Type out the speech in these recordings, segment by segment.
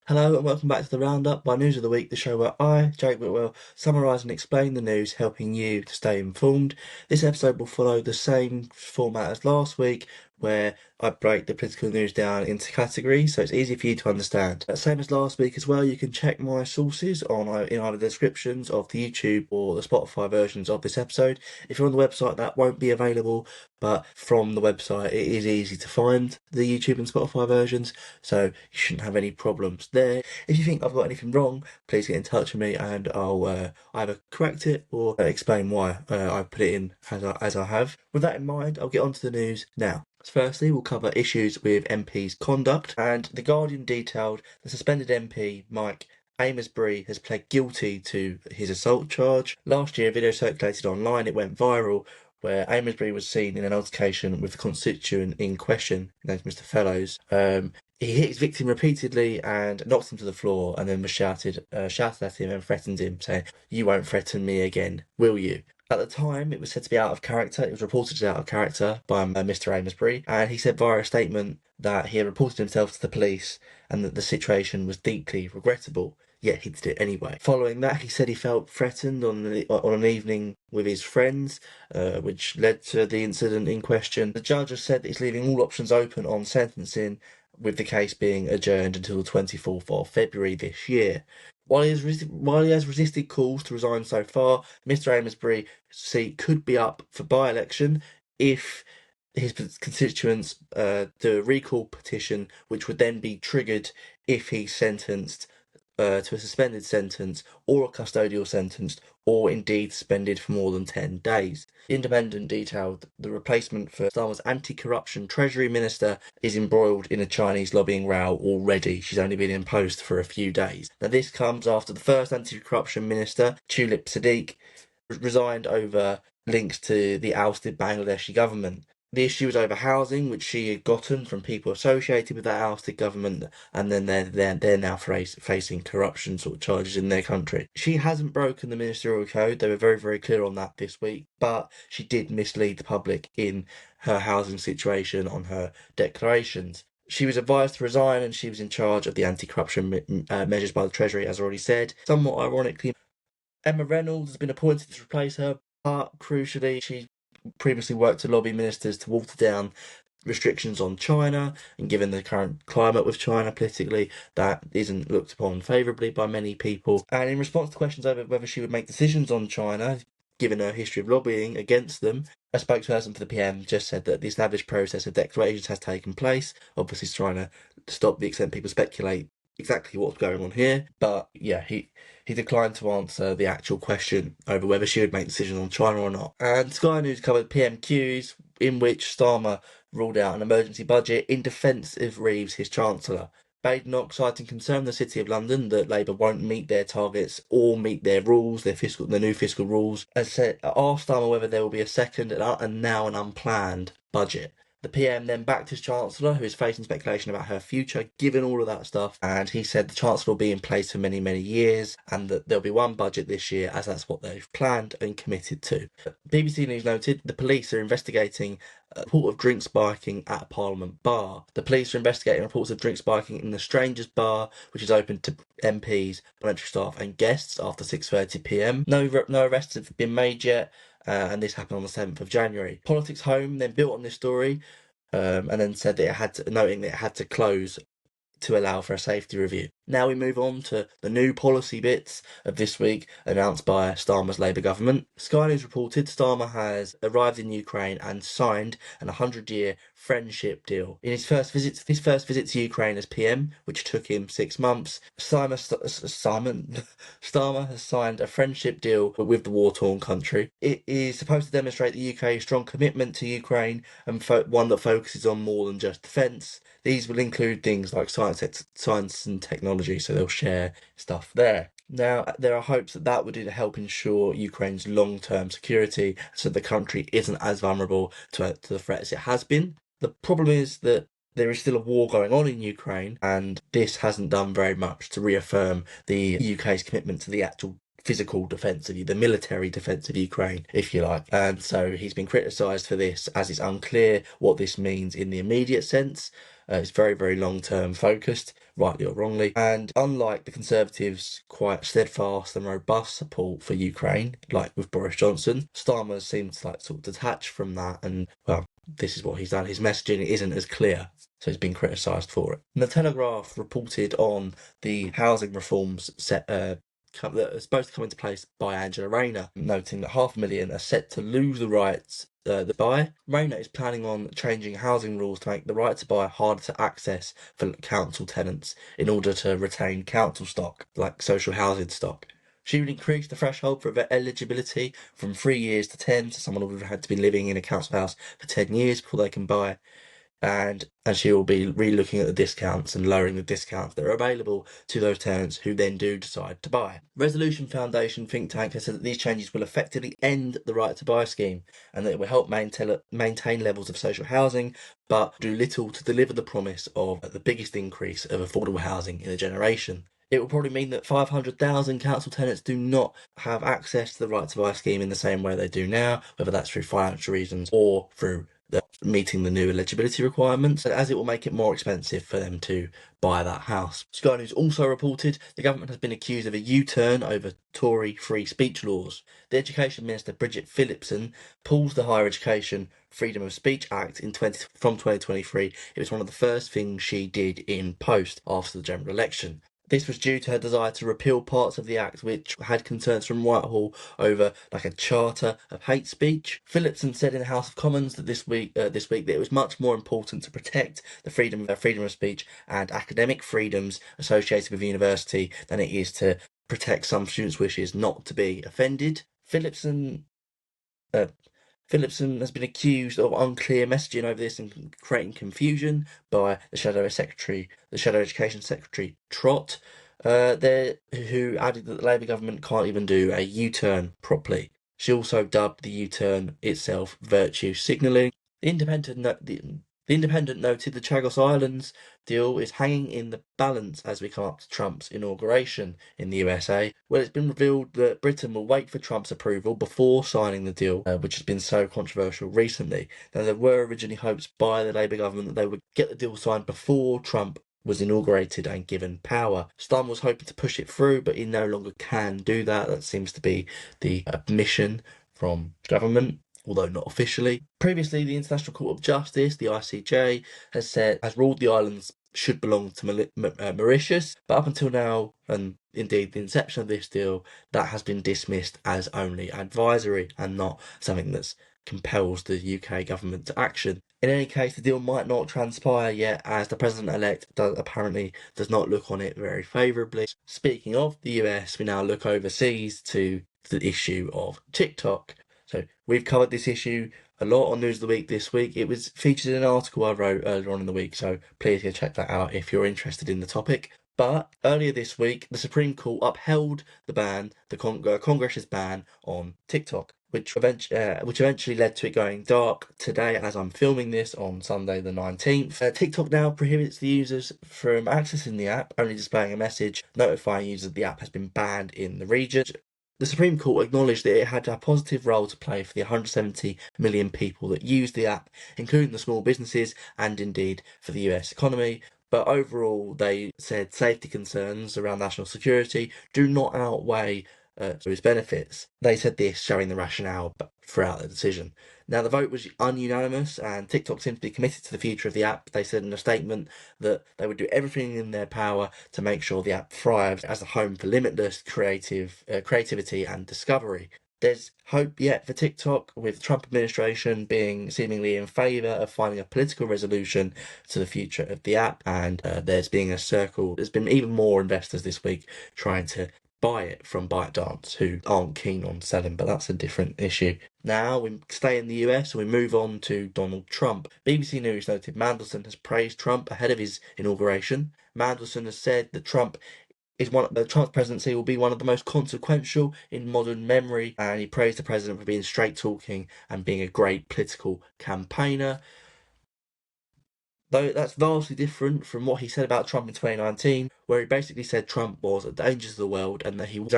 Hello and welcome back to the Roundup by News of the Week, the show where I, Jake Whitwell, summarise and explain the news, helping you to stay informed. This episode will follow the same format as last week, where I break the political news down into categories, so it's easy for you to understand. Same as last week as well, you can check my sources in either the descriptions of the YouTube or the Spotify versions of this episode. If you're on the website, that won't be available, but from the website it is easy to find the YouTube and Spotify versions, so you shouldn't have any problems there. If you think I've got anything wrong, please get in touch with me and I'll either correct it or explain why I put it in as I have. With that in mind, I'll get on to the news now. Firstly, we'll cover issues with MP's conduct, and The Guardian detailed the suspended MP, Mike Amesbury, has pled guilty to his assault charge. Last year, a video circulated online, it went viral, where Amesbury was seen in an altercation with the constituent in question, named Mr. Fellows. He hit his victim repeatedly and knocked him to the floor, and then was shouted at him and threatened him, saying, "You won't threaten me again, will you?" At the time, it was said to be out of character. It was reported as out of character by Mr. Amesbury, and he said via a statement that he had reported himself to the police and that the situation was deeply regrettable. Yet he did it anyway. Following that, he said he felt threatened on an evening with his friends, which led to the incident in question. The judge has said that he's leaving all options open on sentencing, with the case being adjourned until the 24th of February this year. While he has resisted calls to resign so far, Mr. Amesbury's seat could be up for by-election if his constituents do a recall petition, which would then be triggered if he's sentenced to a suspended sentence or a custodial sentence, or indeed suspended for more than 10 days. The Independent detailed the replacement for Starmer's anti-corruption Treasury Minister is embroiled in a Chinese lobbying row already. She's only been in post for a few days. Now this comes after the first anti-corruption minister, Tulip Siddiq, resigned over links to the ousted Bangladeshi government. The issue was over housing, which she had gotten from people associated with that ousted government, and then they're now facing corruption sort of charges in their country. She hasn't broken the ministerial code. They were very, very clear on that this week, but she did mislead the public in her housing situation on her declarations. She was advised to resign, and she was in charge of the anti-corruption measures by the Treasury, as already said. Somewhat ironically, Emma Reynolds has been appointed to replace her, but crucially, she previously worked to lobby ministers to water down restrictions on China, and given the current climate with China politically, that isn't looked upon favourably by many people. And in response to questions over whether she would make decisions on China, given her history of lobbying against them, a spokesperson for the PM just said that the established process of declarations has taken place. Obviously, he's trying to stop the extent people speculate exactly what's going on here, but yeah, he declined to answer the actual question over whether she would make decisions on China or not. And Sky News covered PMQs, in which Starmer ruled out an emergency budget in defence of Reeves, his Chancellor. Badenoch, citing concern in the City of London that Labour won't meet their targets or meet their rules, the new fiscal rules, asked Starmer whether there will be a second and now an unplanned budget. The PM then backed his Chancellor, who is facing speculation about her future, given all of that stuff, and he said the Chancellor will be in place for many, many years, and that there'll be one budget this year, as that's what they've planned and committed to. BBC News noted the police are investigating a report of drink spiking at a Parliament bar. The police are investigating reports of drink spiking in the Strangers Bar, which is open to MPs, parliamentary staff and guests after 6:30 p.m. No arrests have been made yet, and this happened on the 7th of January. Politics Home then built on this story, and then said that noting that it had to close to allow for a safety review. Now we move on to the new policy bits of this week announced by Starmer's Labour government. Sky News reported Starmer has arrived in Ukraine and signed an 100-year friendship deal. In his first visit to Ukraine as PM, which took him 6 months, Starmer has signed a friendship deal with the war-torn country. It is supposed to demonstrate the UK's strong commitment to Ukraine and one that focuses on more than just defence. These will include things like science and technology, so they'll share stuff there. Now, there are hopes that would help ensure Ukraine's long-term security, so the country isn't as vulnerable to the threats it has been. The problem is that there is still a war going on in Ukraine, and this hasn't done very much to reaffirm the UK's commitment to the actual physical defence of the military defence of Ukraine, if you like. And so he's been criticised for this, as it's unclear what this means in the immediate sense. It's very, very long-term focused, rightly or wrongly. And unlike the Conservatives' quite steadfast and robust support for Ukraine, like with Boris Johnson, Starmer seems like sort of detached from that, and well, this is what he's done. His messaging isn't as clear, so he's been criticised for it. And the Telegraph reported on the housing reforms that are supposed to come into place by Angela Rayner, noting that 500,000 are set to lose the rights to buy. Rayner is planning on changing housing rules to make the right to buy harder to access for council tenants in order to retain council stock, like social housing stock. She would increase the threshold for eligibility from 3 years to 10, so someone would have had to be living in a council house for 10 years before they can buy. And she will be re-looking at the discounts and lowering the discounts that are available to those tenants who then do decide to buy. Resolution Foundation think tank has said that these changes will effectively end the right to buy scheme and that it will help maintain levels of social housing, but do little to deliver the promise of the biggest increase of affordable housing in a generation. It will probably mean that 500,000 council tenants do not have access to the right to buy scheme in the same way they do now, whether that's through financial reasons or through meeting the new eligibility requirements, as it will make it more expensive for them to buy that house. Sky News also reported the government has been accused of a U-turn over Tory free speech laws. The Education Minister Bridget Phillipson pulled the Higher Education Freedom of Speech Act from 2023. It was one of the first things she did in post after the general election. This was due to her desire to repeal parts of the Act which had concerns from Whitehall over like a charter of hate speech. Phillipson said in the House of Commons that this week that it was much more important to protect the freedom of speech and academic freedoms associated with the university than it is to protect some students' wishes not to be offended. Phillipson has been accused of unclear messaging over this and creating confusion by the Shadow Education Secretary Trott, who added that the Labour government can't even do a U-turn properly. She also dubbed the U-turn itself virtue signalling. The Independent noted the Chagos Islands deal is hanging in the balance as we come up to Trump's inauguration in the USA, where it's been revealed that Britain will wait for Trump's approval before signing the deal, which has been so controversial recently. Now, there were originally hopes by the Labour government that they would get the deal signed before Trump was inaugurated and given power. Starmer was hoping to push it through, but he no longer can do that. That seems to be the admission from government, although not officially. Previously, the International Court of Justice, the ICJ, has ruled the islands should belong to Mauritius, but up until now, and indeed the inception of this deal, that has been dismissed as only advisory and not something that compels the UK government to action. In any case, the deal might not transpire yet, as the president-elect apparently does not look on it very favourably. Speaking of the US, we now look overseas to the issue of TikTok. So we've covered this issue a lot on News of the Week this week. It was featured in an article I wrote earlier on in the week, so please go check that out if you're interested in the topic. But earlier this week, the Supreme Court upheld the Congress's ban on TikTok, which eventually led to it going dark today as I'm filming this on Sunday the 19th. TikTok now prohibits the users from accessing the app, only displaying a message notifying users that the app has been banned in the region. The Supreme Court acknowledged that it had a positive role to play for the 170 million people that use the app, including the small businesses and indeed for the US economy. But overall, they said safety concerns around national security do not outweigh its benefits. They said this, showing the rationale throughout the decision. Now, the vote was ununanimous, and TikTok seems to be committed to the future of the app. They said in a statement that they would do everything in their power to make sure the app thrives as a home for limitless creativity and discovery. There's hope yet for TikTok, with the Trump administration being seemingly in favour of finding a political resolution to the future of the app, and there's been even more investors this week trying to buy it from ByteDance, who aren't keen on selling, but that's a different issue. Now we stay in the US and we move on to Donald Trump. BBC News noted Mandelson has praised Trump ahead of his inauguration. Mandelson has said that Trump's presidency will be one of the most consequential in modern memory, and he praised the president for being straight talking and being a great political campaigner. Though that's vastly different from what he said about Trump in 2019, where he basically said Trump was a danger to the world and that he was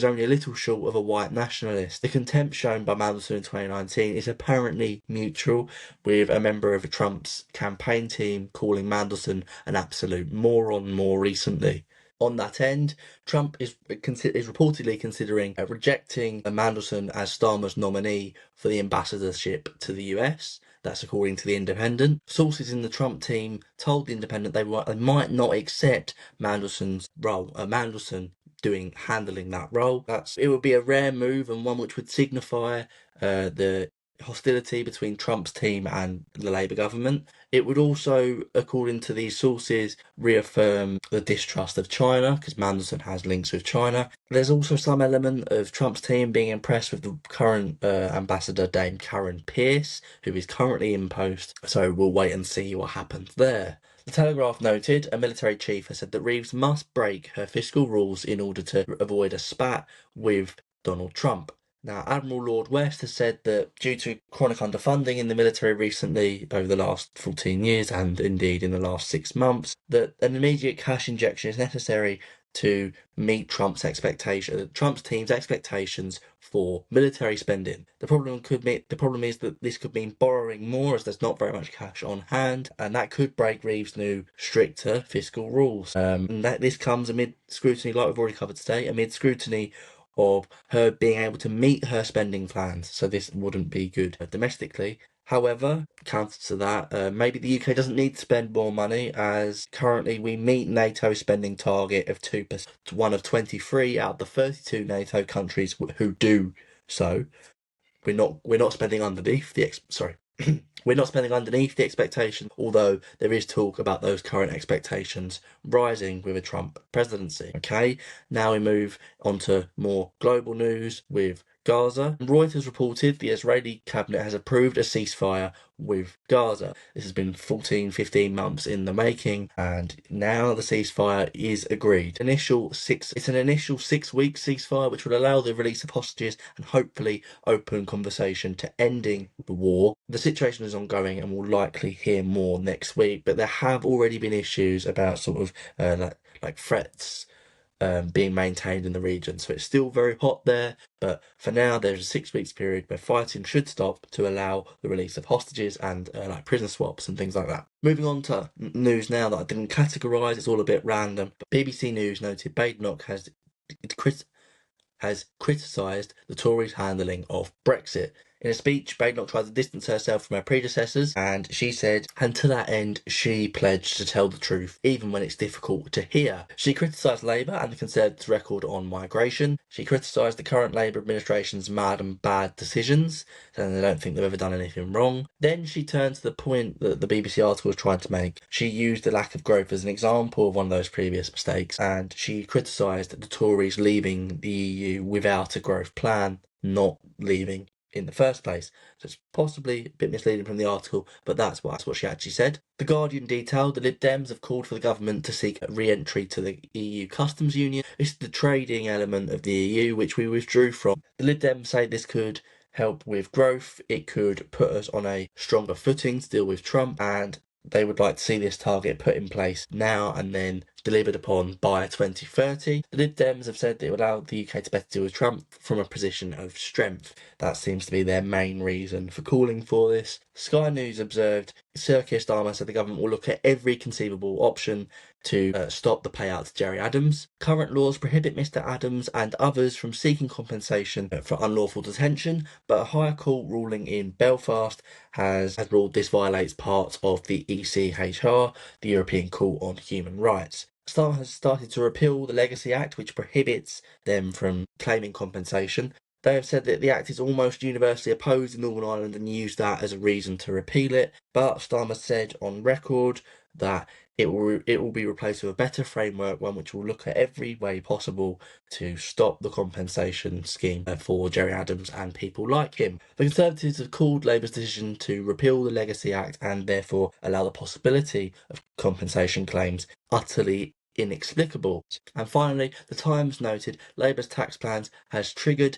only a little short of a white nationalist. The contempt shown by Mandelson in 2019 is apparently mutual, with a member of Trump's campaign team calling Mandelson an absolute moron more recently. On that end, Trump is reportedly considering rejecting Mandelson as Starmer's nominee for the ambassadorship to the US. That's according to The Independent. Sources in the Trump team told The Independent they might not accept Mandelson's role. Mandelson handling that role. It would be a rare move and one which would signify the hostility between Trump's team and the Labour government. It would also, according to these sources, reaffirm the distrust of China, because Mandelson has links with China. There's also some element of Trump's team being impressed with the current ambassador, Dame Karen Pierce, who is currently in post, so we'll wait and see what happens there. The Telegraph noted a military chief has said that Reeves must break her fiscal rules in order to avoid a spat with Donald Trump. Now, Admiral Lord West has said that due to chronic underfunding in the military recently, over the last 14 years and indeed in the last 6 months, that an immediate cash injection is necessary to meet Trump's team's expectations for military spending. The problem is that this could mean borrowing more, as there's not very much cash on hand, and that could break Reeves' new stricter fiscal rules. And that this comes amid scrutiny, like we've already covered today, amid scrutiny of her being able to meet her spending plans. So this wouldn't be good domestically. However, counter to that, maybe the UK doesn't need to spend more money, as currently we meet NATO's spending target of 2%, one of 23 out of the 32 NATO countries who do so. We're not spending underneath the we're not spending underneath the expectation, although there is talk about those current expectations rising with a Trump presidency. Okay, now we move on to more global news with Gaza. Reuters reported the Israeli cabinet has approved a ceasefire with Gaza. This has been 15 months in the making, and now the ceasefire is agreed. It's an initial 6-week ceasefire, which will allow the release of hostages and hopefully open conversation to ending the war. The situation is ongoing and we'll likely hear more next week, but there have already been issues about sort of like threats being maintained in the region. So it's still very hot there, but for now there's a 6 weeks period where fighting should stop to allow the release of hostages and like prison swaps and things like that. Moving on to news now that I didn't categorise, it's all a bit random, but BBC News noted Badenoch has criticised the Tories' handling of Brexit. In a speech, Badenoch tried to distance herself from her predecessors, and she said, and to that end, she pledged to tell the truth, even when it's difficult to hear. She criticised Labour and the Conservatives' record on migration. She criticised the current Labour administration's mad and bad decisions, saying they don't think they've ever done anything wrong. Then she turned to the point that the BBC article was trying to make. She used the lack of growth as an example of one of those previous mistakes, and she criticised the Tories leaving the EU without a growth plan, not leaving in the first place. So it's possibly a bit misleading from the article, but that's what she actually said. The Guardian detailed the Lib Dems have called for the government to seek re-entry to the EU customs union. This is the trading element of the EU, which we withdrew from. The Lib Dems say this could help with growth. It could put us on a stronger footing to deal with Trump, and they would like to see this target put in place now and then delivered upon by 2030. The Lib Dems have said that it would allow the UK to better deal with Trump from a position of strength. That seems to be their main reason for calling for this. Sky News observed Sir Keir Starmer said the government will look at every conceivable option to stop the payout to Gerry Adams. Current laws prohibit Mr Adams and others from seeking compensation for unlawful detention, but a higher court ruling in Belfast has ruled this violates parts of the ECHR, the European Court on Human Rights. Starmer has started to repeal the Legacy Act, which prohibits them from claiming compensation. They have said that the Act is almost universally opposed in Northern Ireland and used that as a reason to repeal it, but Starmer said on record that it will be replaced with a better framework, one which will look at every way possible to stop the compensation scheme for Gerry Adams and people like him. The Conservatives have called Labour's decision to repeal the Legacy Act and therefore allow the possibility of compensation claims utterly inexplicable. And finally, the Times noted Labour's tax plans have triggered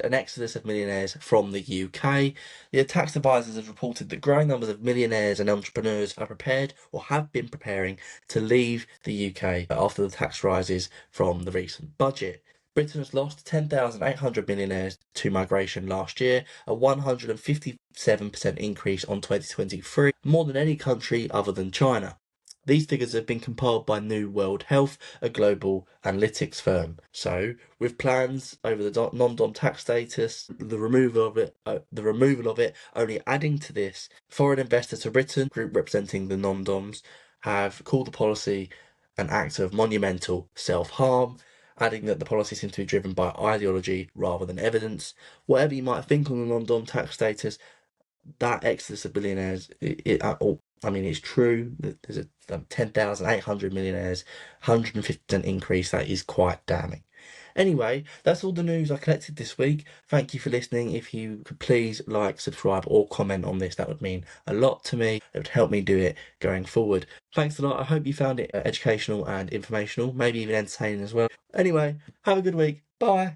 an exodus of millionaires from the UK. The tax advisors have reported that growing numbers of millionaires and entrepreneurs are prepared or have been preparing to leave the UK after the tax rises from the recent budget. Britain has lost 10,800 millionaires to migration last year, a 157% increase on 2023, more than any country other than China. These figures have been compiled by New World Health, a global analytics firm. So, with plans over the non-dom tax status, the removal of it, only adding to this, foreign investors to Britain, group representing the non-doms, have called the policy an act of monumental self-harm, adding that the policy seems to be driven by ideology rather than evidence. Whatever you might think on the non-dom tax status, that exodus of billionaires, it's true that there's a 10,800 millionaires, 150% increase. That is quite damning. Anyway, that's all the news I collected this week. Thank you for listening. If you could please like, subscribe, or comment on this, that would mean a lot to me. It would help me do it going forward. Thanks a lot. I hope you found it educational and informational, maybe even entertaining as well. Anyway, have a good week. Bye.